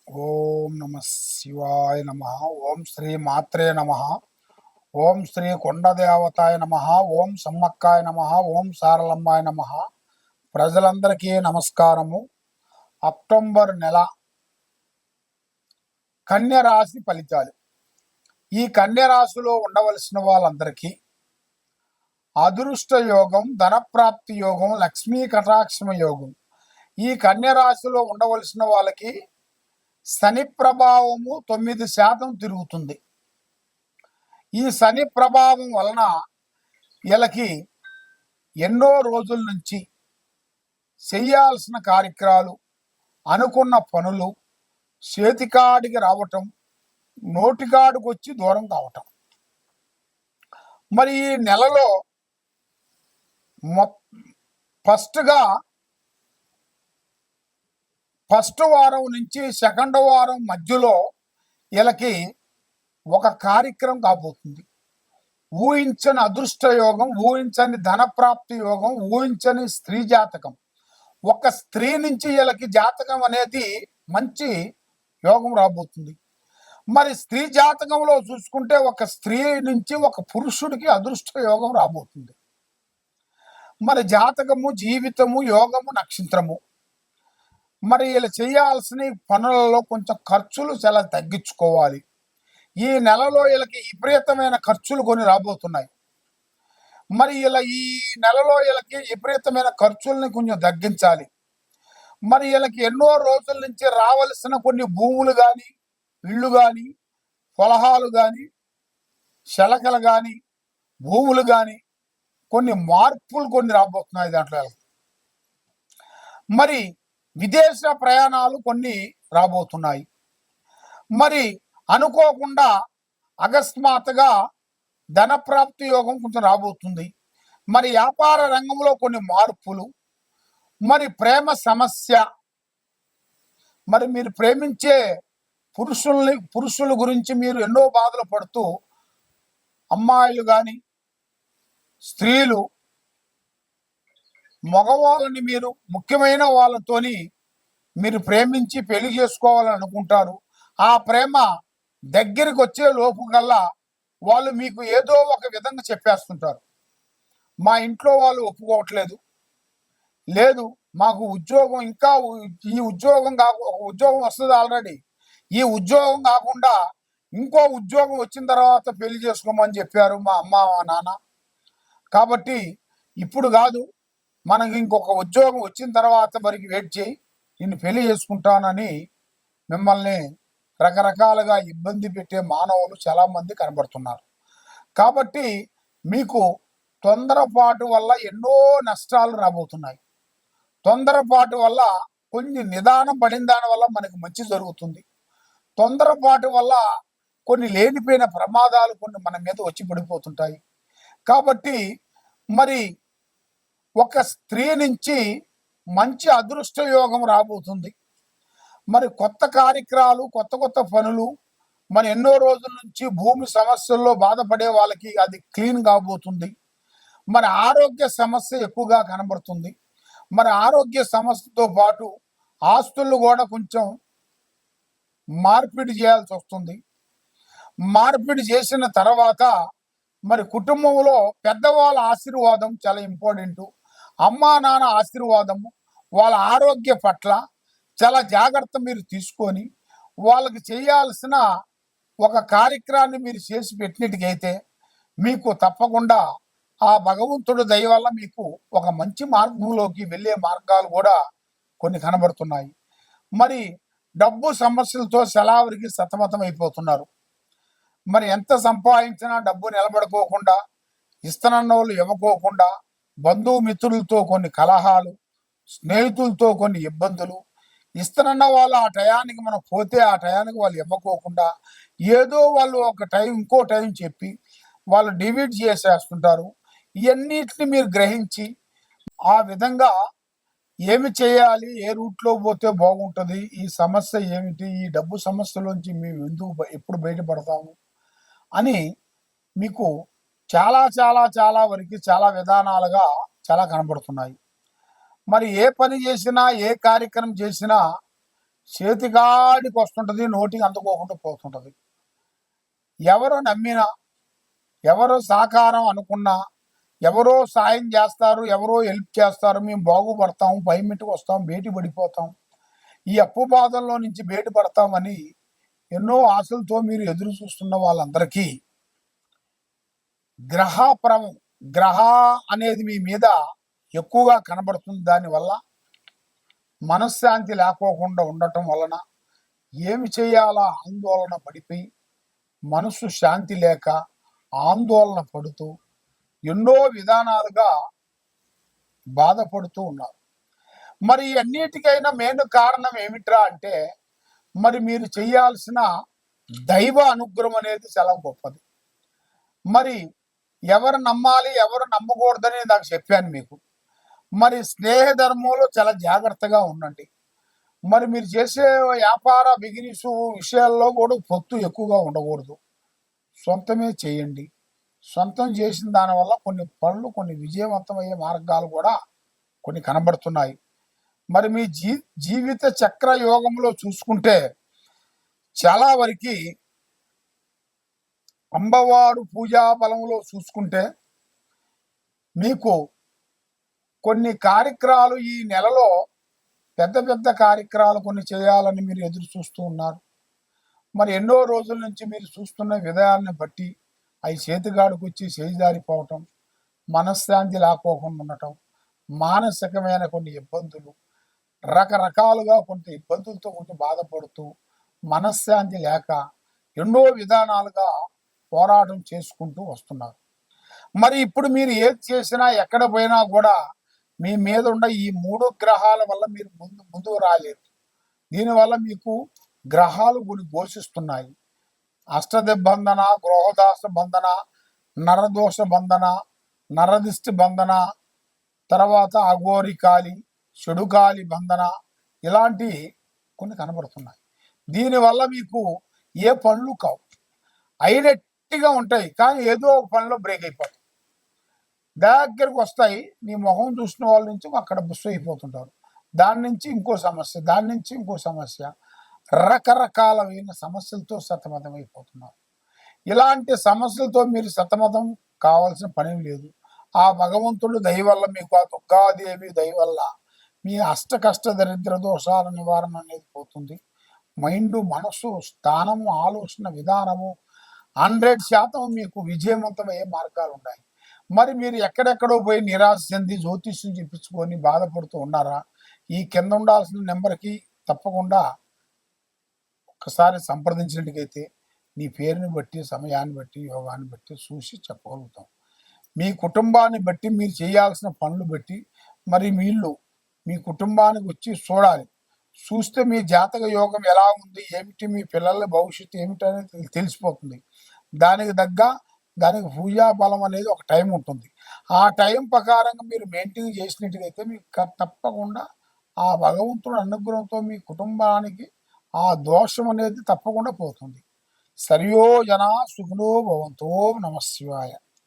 ఓం నమ శివాయ నమ. ఓం శ్రీ మాత్రే నమ. ఓం శ్రీ కొండదేవతాయ నమ. ఓం సమ్మక్కాయ నమ. ఓం సారలమ్మాయ నమ. ప్రజలందరికీ నమస్కారము. అక్టోబర్ నెల కన్య రాశి ఫలితాలు. ఈ కన్య రాశిలో ఉండవలసిన వాళ్ళందరికీ అదృష్ట యోగం, ధనప్రాప్తి యోగం, లక్ష్మీ కటాక్షమ యోగం. ఈ కన్య రాశిలో ఉండవలసిన వాళ్ళకి శని ప్రభావము 9% తిరుగుతుంది. ఈ శని ప్రభావం వలన వీళ్ళకి ఎన్నో రోజుల నుంచి చేయాల్సిన కార్యక్రమాలు, అనుకున్న పనులు చేతికాడికి రావటం, నోటికాడికి వచ్చి దూరం కావటం. మరి ఈ నెలలో ఫస్ట్ వారం నుంచి సెకండ్ వారం మధ్యలో వీళ్ళకి ఒక కార్యక్రమం కాబోతుంది. ఊహించని అదృష్ట యోగం, ఊహించని ధనప్రాప్తి యోగం, ఊహించని స్త్రీ జాతకం. ఒక స్త్రీ నుంచి వీళ్ళకి జాతకం అనేది మంచి యోగం రాబోతుంది. మరి స్త్రీ జాతకంలో చూసుకుంటే ఒక స్త్రీ నుంచి ఒక పురుషుడికి అదృష్ట యోగం రాబోతుంది. మరి జాతకము, జీవితము, యోగము, నక్షత్రము. మరి వీళ్ళు చేయాల్సిన పనులలో కొంచెం ఖర్చులు చాలా తగ్గించుకోవాలి. ఈ నెలలో వీళ్ళకి విపరీతమైన ఖర్చులు కొన్ని రాబోతున్నాయి. మరి ఈ నెలలో వీళ్ళకి విపరీతమైన ఖర్చుల్ని కొంచెం తగ్గించాలి. మరి వీళ్ళకి ఎన్నో రోజుల నుంచి రావలసిన కొన్ని భూములు కానీ, ఇళ్ళు కానీ, పొలహాలు కానీ, శలకలు కానీ, భూములు కానీ, కొన్ని మార్పులు కొన్ని రాబోతున్నాయి దాంట్లో. మరి విదేశ ప్రయాణాలు కొన్ని రాబోతున్నాయి. మరి అనుకోకుండా అకస్మాత్తుగా ధనప్రాప్తి యోగం కొంచెం రాబోతుంది. మరి వ్యాపార రంగంలో కొన్ని మార్పులు, మరి ప్రేమ సమస్య. మరి మీరు ప్రేమించే పురుషుల గురించి మీరు ఎన్నో బాధలు పడుతూ, అమ్మాయిలు కానీ, స్త్రీలు, మగవాళ్ళని మీరు ముఖ్యమైన వాళ్ళతోని మీరు ప్రేమించి పెళ్లి చేసుకోవాలని అనుకుంటారు. ఆ ప్రేమ దగ్గరికి వచ్చే లోపు కల్లా వాళ్ళు మీకు ఏదో ఒక విధంగా చెప్పేస్తుంటారు. మా ఇంట్లో వాళ్ళు ఒప్పుకోవట్లేదు, లేదు మాకు ఉద్యోగం ఇంకా ఈ ఉద్యోగం ఉద్యోగం వస్తుంది ఆల్రెడీ, ఈ ఉద్యోగం కాకుండా ఇంకో ఉద్యోగం వచ్చిన తర్వాత పెళ్లి చేసుకోమని చెప్పారు మా అమ్మ మా నాన్న. కాబట్టి ఇప్పుడు కాదు, మనకి ఇంకొక ఉద్యోగం వచ్చిన తర్వాత మరికి వెయిట్ చేయి, నిన్ను పెళ్లి చేసుకుంటానని మిమ్మల్ని రకరకాలుగా ఇబ్బంది పెట్టే మానవులు చాలామంది కనబడుతున్నారు. కాబట్టి మీకు తొందరపాటు వల్ల ఎన్నో నష్టాలు రాబోతున్నాయి. తొందరపాటు వల్ల కొన్ని నిదానం పడిన దాని వల్ల మనకు మంచి జరుగుతుంది. తొందరపాటు వల్ల కొన్ని లేనిపోయిన ప్రమాదాలు కొన్ని మన మీద వచ్చి పడిపోతుంటాయి. కాబట్టి మరి ఒక స్త్రీ నుంచి మంచి అదృష్ట యోగం రాబోతుంది. మరి కొత్త కార్యక్రమాలు, కొత్త పనులు, మన ఎన్నో రోజుల నుంచి భూమి సమస్యల్లో బాధపడే వాళ్ళకి అది క్లీన్ కాబోతుంది. మరి ఆరోగ్య సమస్య ఎక్కువగా కనబడుతుంది. మరి ఆరోగ్య సమస్యతో పాటు ఆస్తులు కూడా కొంచెం మార్పిడి చేయాల్సి వస్తుంది. మార్పిడి చేసిన తర్వాత మరి కుటుంబంలో పెద్దవాళ్ళ ఆశీర్వాదం చాలా ఇంపార్టెంట్. అమ్మా నాన్న ఆశీర్వాదము, వాళ్ళ ఆరోగ్య పట్ల చాలా జాగ్రత్త మీరు తీసుకొని వాళ్ళకి చేయాల్సిన ఒక కార్యక్రమాన్ని మీరు చేసి పెట్టినట్టుగైతే మీకు తప్పకుండా ఆ భగవంతుడి దయ వల్ల మీకు ఒక మంచి మార్గంలోకి వెళ్ళే మార్గాలు కూడా కొన్ని కనబడుతున్నాయి. మరి డబ్బు సమస్యలతో సెలవురికి సతమతం అయిపోతున్నారు. మరి ఎంత సంపాదించినా డబ్బు నిలబడుకోకుండా, ఇస్తనన్న వాళ్ళు ఇవ్వకోకుండా, బంధుమిత్రులతో కొన్ని కలహాలు, స్నేహితులతో కొన్ని ఇబ్బందులు, ఇస్తనన్న వాళ్ళు ఆ టయానికి మనం పోతే ఆ టయానికి వాళ్ళు ఇవ్వకోకుండా, ఏదో వాళ్ళు ఒక టైం ఇంకో టైం చెప్పి వాళ్ళు డివైడ్ చేసేస్తుంటారు. ఇవన్నిటిని మీరు గ్రహించి ఆ విధంగా ఏమి చేయాలి, ఏ రూట్లో పోతే బాగుంటుంది, ఈ సమస్య ఏమిటి, ఈ డబ్బు సమస్యలోంచి మేము ఎప్పుడు బయటపడతాము అని మీకు చాలా వరకు చాలా విధానాలుగా చాలా కనబడుతున్నాయి. మరి ఏ పని చేసినా, ఏ కార్యక్రమం చేసినా చేతికాడికి వస్తుంటుంది, నోటికి అందుకోకుండా పోతుంటుంది. ఎవరు నమ్మినా, ఎవరు సహకారం అనుకున్నా, ఎవరో సాయం చేస్తారు, ఎవరో హెల్ప్ చేస్తారు, మేము బాగుపడతాం, పై మెట్టుకు వస్తాం, బయట పడిపోతాం, ఈ అప్పు బాధల్లో నుంచి బయటపడతామని ఎన్నో ఆశలతో మీరు ఎదురు చూస్తున్న వాళ్ళందరికీ గ్రహ అనేది మీ మీద ఎక్కువగా కనబడుతుంది. దానివల్ల మనశ్శాంతి లేకోకుండా ఉండటం వలన ఏమి చేయాలా ఆందోళన పడిపోయి, మనసు శాంతి లేక ఆందోళన పడుతూ ఎన్నో విధానాలుగా బాధపడుతూ ఉన్నారు. మరి అన్నిటికైనా మెయిన్ కారణం ఏమిట్రా అంటే, మరి మీరు చేయాల్సిన దైవ అనుగ్రహం అనేది చాలా గొప్పది. మరి ఎవరు నమ్మాలి, ఎవరు నమ్మకూడదని నాకు చెప్పాను మీకు. మరి స్నేహధర్మంలో చాలా జాగ్రత్తగా ఉండండి. మరి మీరు చేసే వ్యాపార బిజినెస్ విషయాల్లో కూడా పొత్తు ఎక్కువగా ఉండకూడదు. సొంతమే చేయండి. సొంతం చేసిన దానివల్ల కొన్ని పనులు, కొన్ని విజయవంతమయ్యే మార్గాలు కూడా కొన్ని కనబడుతున్నాయి. మరి మీ జీవిత చక్ర యోగంలో చూసుకుంటే చాలా వరకు అమ్మవారు పూజా బలంలో చూసుకుంటే మీకు కొన్ని కార్యక్రమాలు ఈ నెలలో పెద్ద పెద్ద కార్యక్రమాలు కొన్ని చేయాలని మీరు ఎదురు చూస్తూ ఉన్నారు. మరి ఎన్నో రోజుల నుంచి మీరు చూస్తున్న విధానాన్ని బట్టి అవి చేతిగాడికి వచ్చి చేజారిపోవటం, మనశ్శాంతి లేకోకుండా ఉండటం, మానసికమైన కొన్ని ఇబ్బందులు, రకరకాలుగా కొంత ఇబ్బందులతో కొంచెం బాధపడుతూ మనశ్శాంతి లేక ఎన్నో విధానాలుగా పోరాటం చేసుకుంటూ వస్తున్నారు. మరి ఇప్పుడు మీరు ఏది చేసినా ఎక్కడ పోయినా కూడా మీ మీద ఉన్న ఈ 3 గ్రహాల వల్ల మీరు ముందుకు రాలేరు. దీనివల్ల మీకు గ్రహాలు కొన్ని ఘోషిస్తున్నాయి. అష్టదిగ్బంధన, గృహదాస బంధన, నరదోష బంధన, నరదిష్టి బంధన, తర్వాత అఘోరికాలి, చెడుకాలి బంధన, ఇలాంటి కొన్ని కనబడుతున్నాయి. దీనివల్ల మీకు ఏ పనులు కావు, అయినట్టుగా ఉంటాయి, కానీ ఏదో ఒక పనిలో బ్రేక్ అయిపోతాయి. దగ్గరకు వస్తాయి, మీ మొహం చూసిన వాళ్ళ నుంచి అక్కడ బుస్ అయిపోతుంటారు. దాని నుంచి ఇంకో సమస్య, దాని నుంచి ఇంకో సమస్య, రకరకాలమైన సమస్యలతో సతమతమైపోతున్నారు. ఇలాంటి సమస్యలతో మీరు సతమతం కావాల్సిన పని లేదు. ఆ భగవంతుడు దయ వల్ల, మీకు ఆ దుర్గాదేవి దయ వల్ల మీ అష్ట కష్ట దరిద్ర దోషాల నివారణ అనేది పోతుంది. మైండ్, మనసు, స్థానము, ఆలోచన విధానము 100% మీకు విజయవంతమయ్యే మార్గాలు ఉన్నాయి. మరి మీరు ఎక్కడెక్కడో పోయి నిరాశ చెంది జ్యోతిష్యం చెప్పించుకొని బాధపడుతూ ఉన్నారా? ఈ కింద ఉండాల్సిన నెంబర్కి తప్పకుండా ఒక్కసారి సంప్రదించినట్టుకైతే నీ పేరుని బట్టి, సమయాన్ని బట్టి, యోగాన్ని బట్టి చూసి చెప్పగలుగుతాం. మీ కుటుంబాన్ని బట్టి, మీరు చేయాల్సిన పనులు బట్టి, మరి వీళ్ళు మీ కుటుంబానికి వచ్చి చూడాలి. చూస్తే మీ జాతక యోగం ఎలా ఉంది, ఏమిటి, మీ పిల్లల భవిష్యత్తు ఏమిటనేది తెలిసిపోతుంది. దానికి పూజా బలం అనేది ఒక టైం ఉంటుంది. ఆ టైం ప్రకారంగా మీరు మెయింటైన్ చేసినట్టుగైతే మీకు తప్పకుండా ఆ భగవంతుడి అనుగ్రహంతో మీ కుటుంబానికి ఆ దోషం అనేది తప్పకుండా పోతుంది. సర్వో జనా సుఖినో భవంతు. ఓం నమః శివాయ.